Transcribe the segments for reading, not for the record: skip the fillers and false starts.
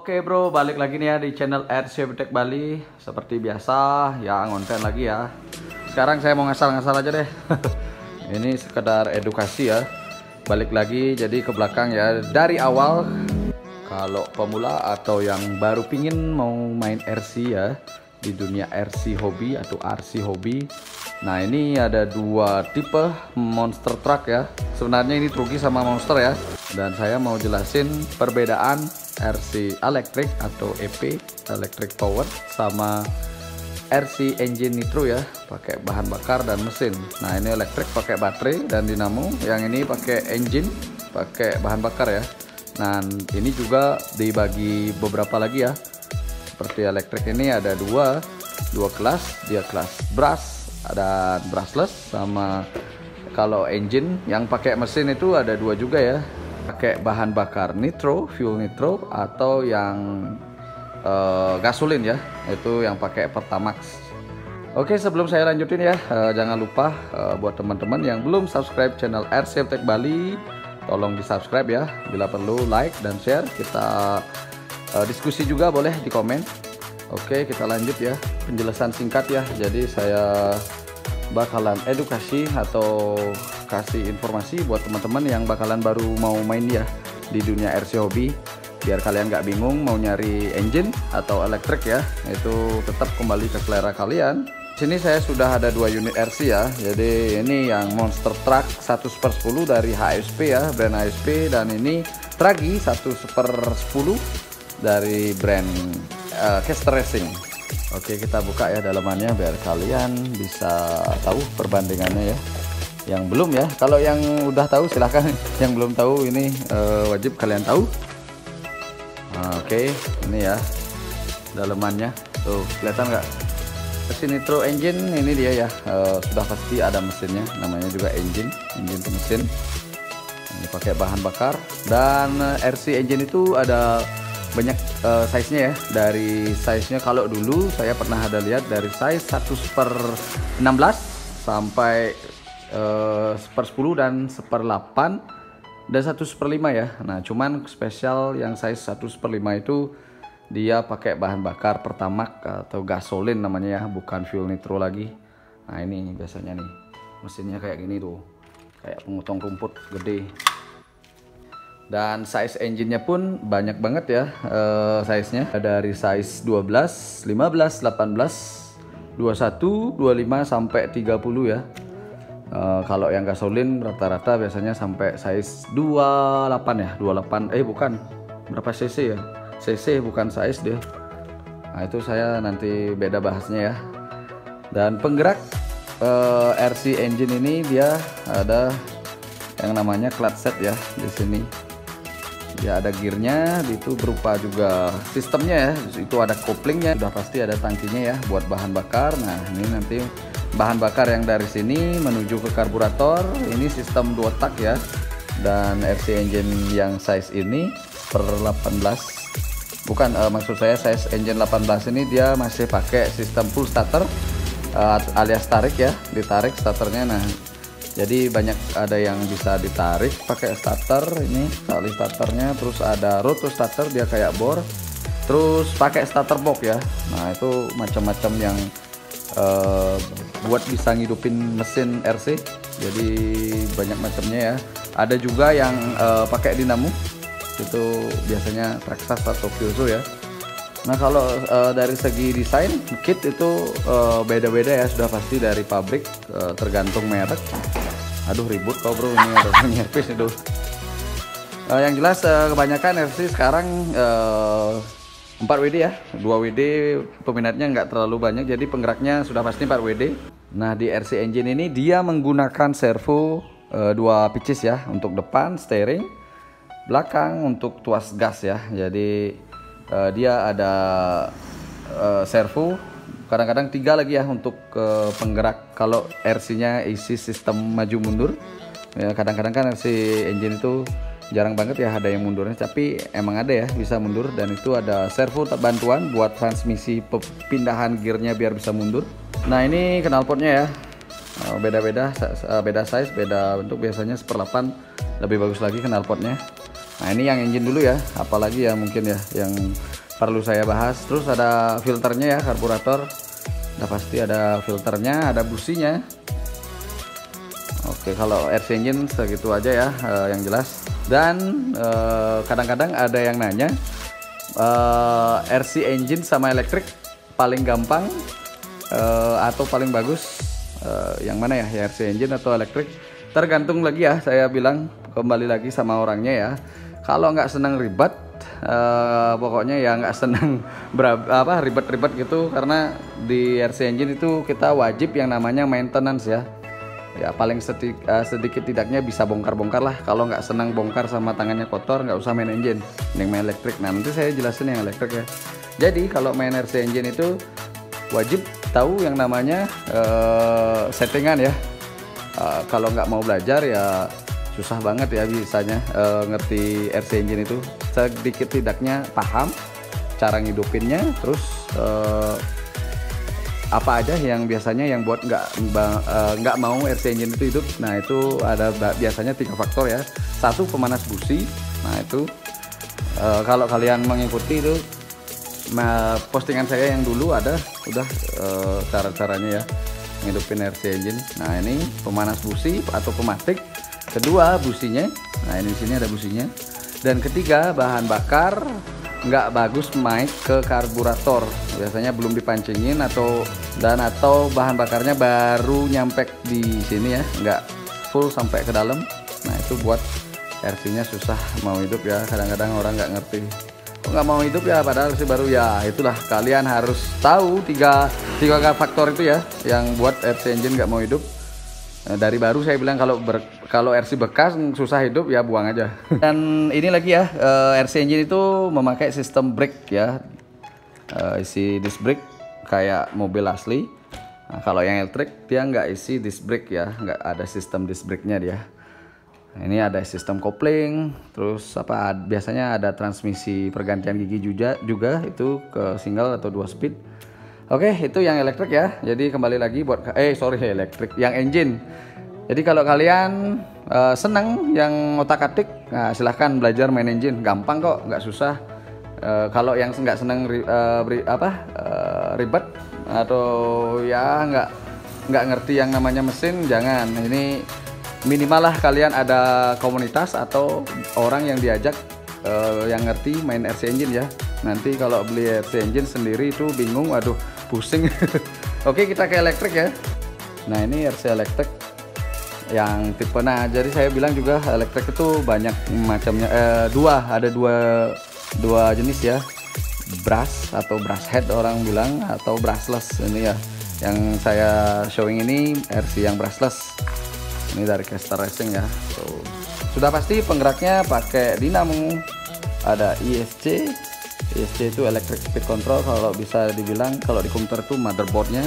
Oke bro, balik lagi nih ya di channel RC Tech Bali. Seperti biasa, ya ngonten lagi ya. Sekarang saya mau ngasal-ngasal aja deh. Ini sekedar edukasi ya. Balik lagi jadi ke belakang ya. Dari awal, kalau pemula atau yang baru pingin mau main RC ya, di dunia RC hobi atau RC hobi. Nah ini ada dua tipe monster truck ya. Sebenarnya ini truggy sama monster ya. Dan saya mau jelasin perbedaan RC elektrik atau EP electric power sama RC engine nitro ya, pakai bahan bakar dan mesin. Nah ini elektrik pakai baterai dan dinamo, yang ini pakai engine pakai bahan bakar ya. Nah ini juga dibagi beberapa lagi ya. Seperti elektrik ini ada dua kelas, dia kelas brush ada brushless, sama kalau engine yang pakai mesin itu ada dua juga ya, pakai bahan bakar nitro, fuel nitro, atau yang gasolin ya, itu yang pakai Pertamax. Oke, sebelum saya lanjutin ya, jangan lupa buat teman-teman yang belum subscribe channel RC Tech Bali, tolong di subscribe ya, bila perlu like dan share. Kita diskusi juga boleh di komen. Oke, kita lanjut ya, penjelasan singkat ya. Jadi saya bakalan edukasi atau kasih informasi buat teman-teman yang bakalan baru mau main ya di dunia RC hobi, biar kalian nggak bingung mau nyari engine atau elektrik ya, itu tetap kembali ke selera kalian. Sini saya sudah ada dua unit RC ya. Jadi ini yang monster truck 1/10 dari HSP ya, brand HSP, dan ini truggy 1/10 dari brand Caster Racing. Oke, kita buka ya dalamannya biar kalian bisa tahu perbandingannya ya. Yang belum ya, kalau yang udah tahu silahkan. Yang belum tahu ini wajib kalian tahu. Oke, ini ya dalamannya, tuh kelihatan nggak? Mesin nitro engine ini dia ya, sudah pasti ada mesinnya, namanya juga engine itu mesin. Ini pakai bahan bakar, dan RC engine itu ada banyak size-nya ya. Dari size-nya kalau dulu saya pernah ada lihat dari size 1/16 sampai 1/10 dan 1/8 dan 1/5 ya. Nah cuman spesial yang size 1/5 itu dia pakai bahan bakar Pertamax atau gasolin namanya ya, bukan fuel nitro lagi. Nah ini biasanya nih mesinnya kayak gini tuh, kayak pemotong rumput gede. Dan size engine-nya pun banyak banget ya, size-nya dari size 12, 15, 18, 21, 25 sampai 30 ya. Kalau yang gasolin rata-rata biasanya sampai size 28 ya, 28 bukan, berapa cc ya? Cc bukan size deh. Nah itu saya nanti beda bahasnya ya. Dan penggerak RC engine ini dia ada yang namanya clutch set ya di sini. Ya ada gearnya, itu berupa juga sistemnya ya, itu ada koplingnya, sudah pasti ada tangkinya ya buat bahan bakar. Nah ini nanti bahan bakar yang dari sini menuju ke karburator, ini sistem 2 tak ya. Dan RC engine yang size ini per 18, bukan maksud saya size engine 18 ini dia masih pakai sistem full starter alias tarik ya, ditarik starternya. Nah jadi banyak ada yang bisa ditarik pakai starter, ini tali starternya, terus ada roto starter dia kayak bor, terus pakai starter box ya. Nah itu macam-macam yang buat bisa ngidupin mesin RC, jadi banyak macamnya ya. Ada juga yang pakai dinamo, itu biasanya Traxxas atau Fuso ya. Nah kalau dari segi desain kit itu beda-beda ya, sudah pasti dari pabrik, tergantung merek. Aduh ribut kau bro, ini ada nyerpis itu. Yang jelas kebanyakan RC sekarang 4 WD ya, 2 WD peminatnya nggak terlalu banyak, jadi penggeraknya sudah pasti 4 WD. Nah di RC engine ini dia menggunakan servo 2 pitches ya, untuk depan steering, belakang untuk tuas gas ya. Jadi dia ada servo, kadang-kadang 3 lagi ya untuk penggerak. Kalau RC-nya isi sistem maju mundur ya, kadang-kadang kan RC engine itu jarang banget ya ada yang mundurnya, tapi emang ada ya bisa mundur. Dan itu ada servo bantuan buat transmisi pindahan gearnya biar bisa mundur. Nah ini knalpotnya ya, beda-beda, beda size, beda bentuk, biasanya 1/8 lebih bagus lagi knalpotnya. Nah ini yang engine dulu ya, apalagi ya mungkin ya yang perlu saya bahas. Terus ada filternya ya, karburator. Udah pasti ada filternya, ada businya. Oke, kalau RC engine segitu aja ya yang jelas. Dan kadang-kadang ada yang nanya RC engine sama elektrik paling gampang atau paling bagus yang mana ya, RC engine atau elektrik? Tergantung lagi ya, saya bilang kembali lagi sama orangnya ya. Kalau nggak senang ribet, pokoknya ya nggak senang ribet-ribet gitu, karena di RC engine itu kita wajib yang namanya maintenance ya. Ya paling sedikit tidaknya bisa bongkar-bongkar lah. Kalau nggak senang bongkar sama tangannya kotor, nggak usah main engine, mending main elektrik. Nah nanti saya jelasin yang elektrik ya. Jadi kalau main RC engine itu wajib tahu yang namanya settingan ya. Kalau nggak mau belajar ya susah banget ya bisanya ngerti RC engine itu. Sedikit tidaknya paham cara ngidupinnya, terus apa aja yang biasanya yang buat nggak mau RC engine itu hidup. Nah itu ada biasanya 3 faktor ya. 1, pemanas busi. Nah itu kalau kalian mengikuti itu postingan saya yang dulu ada udah cara-caranya ya ngidupin RC engine. Nah ini pemanas busi atau pematik. Kedua, businya. Nah ini di sini ada businya. Dan ketiga, bahan bakar nggak bagus naik ke karburator, biasanya belum dipancingin atau bahan bakarnya baru nyampe di sini ya, nggak full sampai ke dalam. Nah itu buat RC-nya susah mau hidup ya. Kadang-kadang orang nggak ngerti, kok nggak mau hidup ya padahal RC baru ya. Itulah, kalian harus tahu tiga faktor itu ya yang buat RC engine nggak mau hidup. Dari baru saya bilang kalau RC bekas susah hidup ya buang aja. Dan ini lagi ya, RC engine itu memakai sistem brake ya, isi disc brake kayak mobil asli. Nah, kalau yang elektrik dia nggak isi disc brake ya, nggak ada sistem disc brake-nya dia. Nah, ini ada sistem kopling, terus biasanya ada transmisi pergantian gigi juga itu ke single atau 2 speed. Oke, itu yang elektrik ya. Jadi kembali lagi buat elektrik, yang engine. Jadi kalau kalian senang yang otak-atik, nah silahkan belajar main engine. Gampang kok, nggak susah. Kalau yang nggak senang ribet atau ya nggak ngerti yang namanya mesin, jangan. Ini minimal lah kalian ada komunitas atau orang yang diajak yang ngerti main RC engine ya. Nanti kalau beli RC engine sendiri itu bingung, aduh pusing. Oke, kita ke elektrik ya. Nah ini RC elektrik yang tipe, nah jadi saya bilang juga elektrik itu banyak macamnya, ada dua jenis ya, brush atau brush head orang bilang, atau brushless. Ini ya yang saya showing ini RC yang brushless. Ini dari Caster Racing ya. Sudah pasti penggeraknya pakai dinamo, ada ESC itu electric speed control. Kalau bisa dibilang kalau di komputer itu motherboardnya,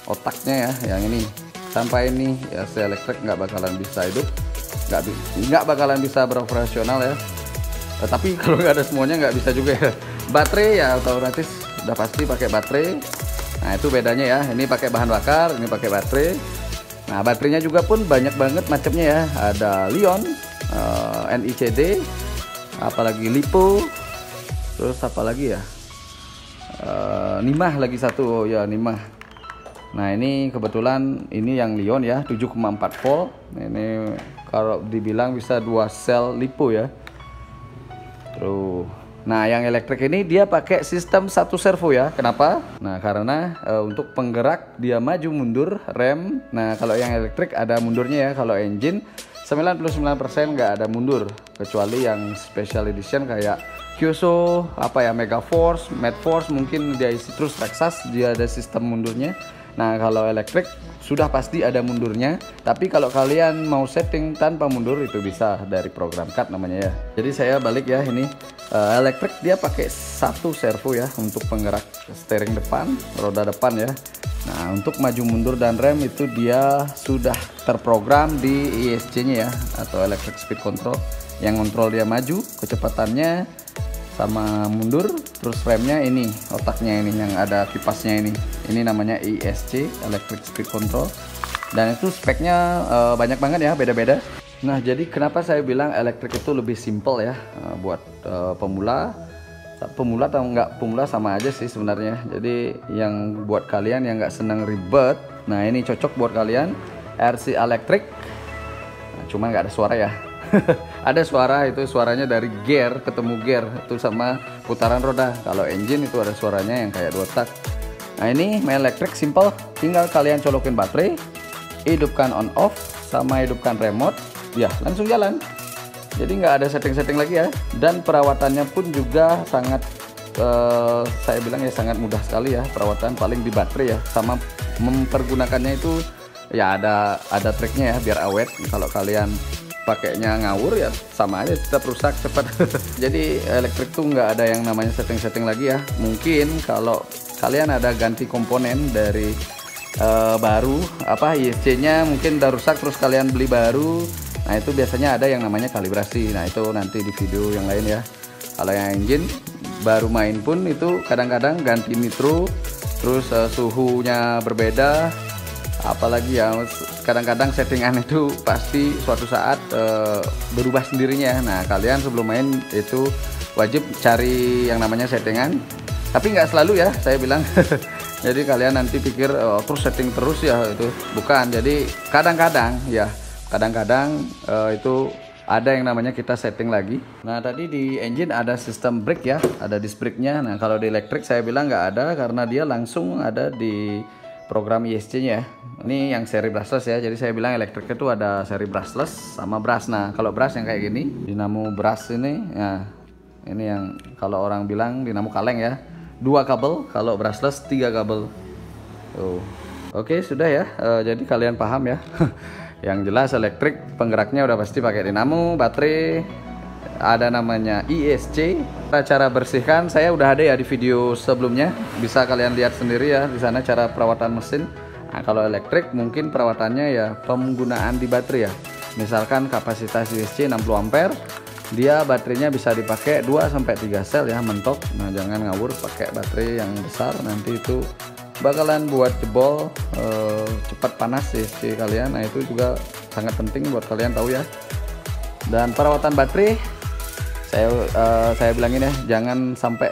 otaknya ya yang ini. Tanpa ini ya elektrik nggak bakalan bisa hidup, nggak bakalan bisa beroperasional ya. Tapi kalau nggak ada semuanya nggak bisa juga ya. Baterai ya otomatis udah pasti pakai baterai. Nah itu bedanya ya, ini pakai bahan bakar, ini pakai baterai. Nah baterainya juga pun banyak banget macamnya ya. Ada Li-ion, NICD, apalagi Lipo, terus apa lagi ya, Nimah lagi satu, ya Nimah. Nah ini kebetulan ini yang Li-ion ya, 7,4 volt. Ini kalau dibilang bisa 2 sel Lipo ya. Terus nah yang elektrik ini dia pakai sistem 1 servo ya. Kenapa? Nah karena untuk penggerak dia maju mundur rem. Nah kalau yang elektrik ada mundurnya ya. Kalau engine 99% nggak ada mundur, kecuali yang special edition kayak Kyosho, Mega Force, Mad Force, mungkin dia isi terus Texas, dia ada sistem mundurnya. Nah kalau elektrik sudah pasti ada mundurnya, tapi kalau kalian mau setting tanpa mundur itu bisa dari program CAD namanya ya. Jadi saya balik ya, ini elektrik dia pakai 1 servo ya untuk penggerak steering depan, roda depan ya. Nah untuk maju mundur dan rem itu dia sudah terprogram di ESC-nya ya, atau electric speed control, yang kontrol dia maju kecepatannya sama mundur. Terus remnya ini, otaknya ini yang ada kipasnya ini namanya ESC, electric speed control. Dan itu speknya banyak banget ya, beda-beda. Nah jadi kenapa saya bilang elektrik itu lebih simple ya buat pemula. Pemula atau nggak pemula sama aja sih sebenarnya. Jadi yang buat kalian yang nggak senang ribet, nah ini cocok buat kalian. RC Electric, nah, cuma nggak ada suara ya. Ada suara, itu suaranya dari gear ketemu gear itu sama putaran roda. Kalau engine itu ada suaranya yang kayak 2 tak. Nah ini main elektrik simple, tinggal kalian colokin baterai, hidupkan on off sama hidupkan remote, ya langsung jalan. Jadi nggak ada setting-setting lagi ya. Dan perawatannya pun juga sangat saya bilang ya sangat mudah sekali ya perawatan, paling di baterai ya. Sama mempergunakannya itu ya ada triknya ya biar awet. Kalau kalian pakainya ngawur ya sama aja tetap rusak cepat. Jadi elektrik tuh nggak ada yang namanya setting-setting lagi ya. Mungkin kalau kalian ada ganti komponen dari baru apa ISC-nya mungkin udah rusak terus kalian beli baru. Nah itu biasanya ada yang namanya kalibrasi. Nah itu nanti di video yang lain ya. Kalau yang engine baru main pun itu kadang-kadang ganti nitro, terus suhunya berbeda. Apalagi ya kadang-kadang settingan itu pasti suatu saat berubah sendirinya. Nah kalian sebelum main itu wajib cari yang namanya settingan. Tapi nggak selalu ya saya bilang. Jadi kalian nanti pikir terus setting terus ya, itu bukan. Jadi kadang-kadang ya. Kadang-kadang itu ada yang namanya kita setting lagi. Nah tadi di engine ada sistem brake ya, ada disc brake-nya. Nah kalau di elektrik saya bilang nggak ada karena dia langsung ada di program ISC-nya. Ini yang seri brushless ya. Jadi saya bilang elektrik itu ada seri brushless sama brush. Nah kalau brush yang kayak gini, dinamo brush ini, ya ini yang kalau orang bilang dinamo kaleng ya. 2 kabel, kalau brushless 3 kabel. Tuh. Oke sudah ya. Jadi kalian paham ya. Yang jelas elektrik penggeraknya udah pasti pakai dinamo, baterai, ada namanya ISC. Cara bersihkan saya udah ada ya di video sebelumnya, bisa kalian lihat sendiri ya di sana cara perawatan mesin. Nah, kalau elektrik mungkin perawatannya ya penggunaan di baterai ya. Misalkan kapasitas ISC 60 ampere, dia baterainya bisa dipakai 2 sampai 3 sel ya mentok. Nah, jangan ngawur pakai baterai yang besar, nanti itu bakalan buat jebol, cepat panas ISC kalian. Nah itu juga sangat penting buat kalian tahu ya. Dan perawatan baterai saya bilangin ya, jangan sampai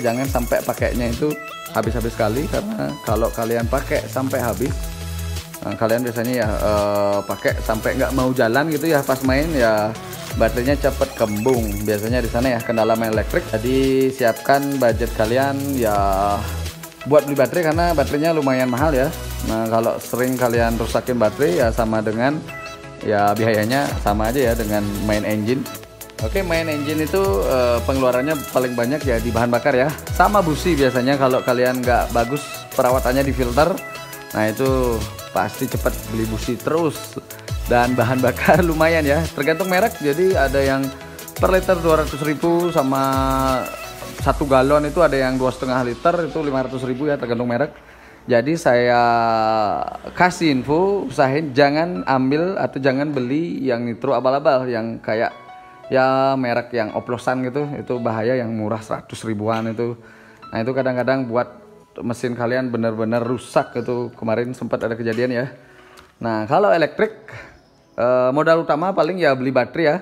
jangan sampai pakainya itu habis-habis sekali, karena kalau kalian pakai sampai habis, kalian biasanya ya pakai sampai nggak mau jalan gitu ya pas main ya, baterainya cepet kembung biasanya di sana ya, kendala main elektrik. Jadi siapkan budget kalian ya buat beli baterai, karena baterainya lumayan mahal ya. Nah kalau sering kalian rusakin baterai ya sama dengan ya biayanya sama aja ya dengan main engine. Oke, main engine itu pengeluarannya paling banyak ya di bahan bakar ya, sama busi biasanya. Kalau kalian nggak bagus perawatannya di filter, nah itu pasti cepat beli busi terus. Dan bahan bakar lumayan ya, tergantung merek. Jadi ada yang per liter 200.000 sama 1 galon itu ada yang 2,5 liter itu 500.000 ya, tergantung merek. Jadi saya kasih info, usahain jangan ambil atau jangan beli yang nitro abal-abal, yang kayak ya merek yang oplosan gitu, itu bahaya, yang murah 100 ribuan itu. Nah itu kadang-kadang buat mesin kalian benar-benar rusak, itu kemarin sempat ada kejadian ya. Nah kalau elektrik modal utama paling ya beli baterai ya.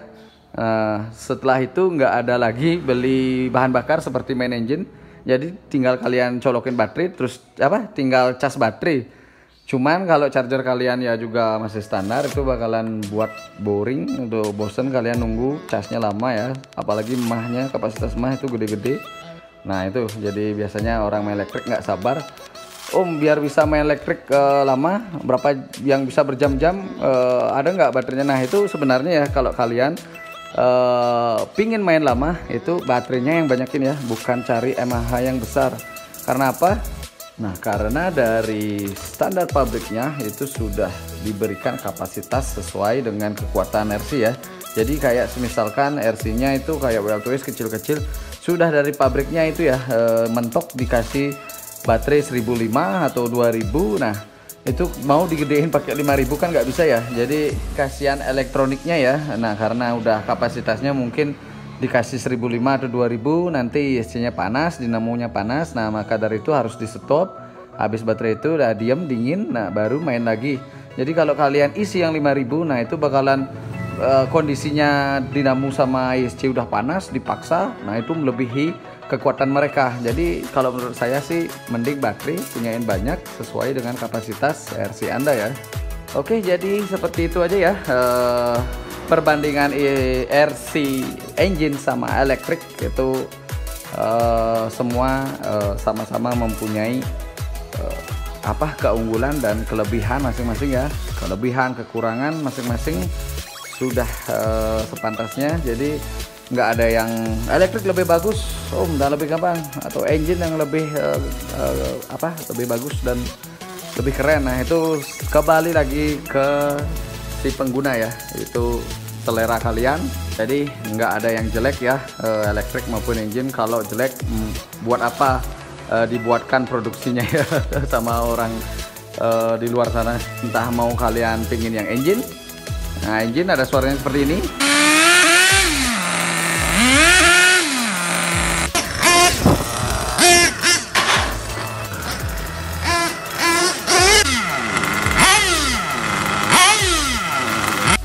Setelah itu nggak ada lagi beli bahan bakar seperti main engine. Jadi tinggal kalian colokin baterai, terus tinggal cas baterai. Cuman kalau charger kalian ya juga masih standar, itu bakalan buat boring, untuk bosen kalian nunggu casnya lama ya. Apalagi mahnya, kapasitas mah itu gede-gede. Nah itu jadi biasanya orang main elektrik nggak sabar. Biar bisa main elektrik lama, berapa yang bisa berjam-jam, ada nggak baterainya? Nah itu sebenarnya ya kalau kalian pingin main lama, itu baterainya yang banyakin ya, bukan cari mAh yang besar. Karena apa? Nah karena dari standar pabriknya itu sudah diberikan kapasitas sesuai dengan kekuatan RC ya. Jadi kayak misalkan RC-nya itu kayak WL2S kecil-kecil, sudah dari pabriknya itu ya mentok dikasih baterai 1.500 atau 2.000. Nah itu mau digedein pakai 5.000 kan nggak bisa ya. Jadi kasihan elektroniknya ya. Nah karena udah kapasitasnya mungkin dikasih 1.500 atau 2.000, nanti ISC-nya panas, dinamonya panas. Nah maka dari itu harus di stop. Habis baterai itu udah diem dingin, nah baru main lagi. Jadi kalau kalian isi yang 5.000, nah itu bakalan kondisinya dinamo sama ISC udah panas dipaksa, nah itu melebihi kekuatan mereka. Jadi kalau menurut saya sih mending baterai punyain banyak sesuai dengan kapasitas RC Anda ya. Oke, jadi seperti itu aja ya perbandingan RC engine sama elektrik itu semua sama-sama mempunyai keunggulan dan kelebihan masing-masing ya. Kelebihan kekurangan masing-masing sudah sepantasnya. Jadi nggak ada yang elektrik lebih bagus, dan lebih gampang, atau engine yang lebih lebih bagus dan lebih keren. Nah itu kembali lagi ke si pengguna ya, itu selera kalian. Jadi nggak ada yang jelek ya, elektrik maupun engine. Kalau jelek buat apa dibuatkan produksinya ya sama orang di luar sana. Entah mau kalian pingin yang engine, nah engine ada suaranya seperti ini,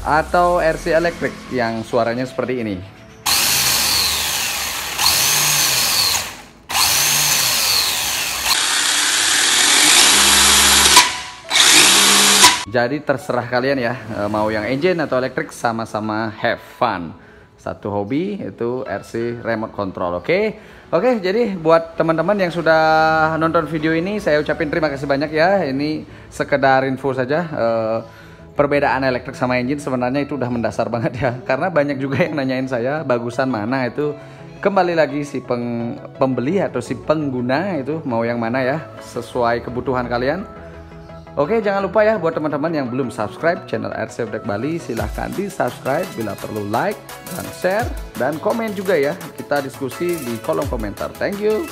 atau RC elektrik yang suaranya seperti ini. Jadi terserah kalian ya, mau yang engine atau elektrik, sama-sama have fun. Satu hobi itu RC remote control. Oke, jadi buat teman-teman yang sudah nonton video ini, saya ucapin terima kasih banyak ya. Ini sekedar info saja. Perbedaan elektrik sama engine sebenarnya itu udah mendasar banget ya, karena banyak juga yang nanyain saya bagusan mana. Itu kembali lagi si pembeli atau si pengguna itu mau yang mana ya, sesuai kebutuhan kalian. Oke, jangan lupa ya buat teman-teman yang belum subscribe channel RC Update Bali, silahkan di subscribe, bila perlu like dan share dan komen juga ya, kita diskusi di kolom komentar. Thank you.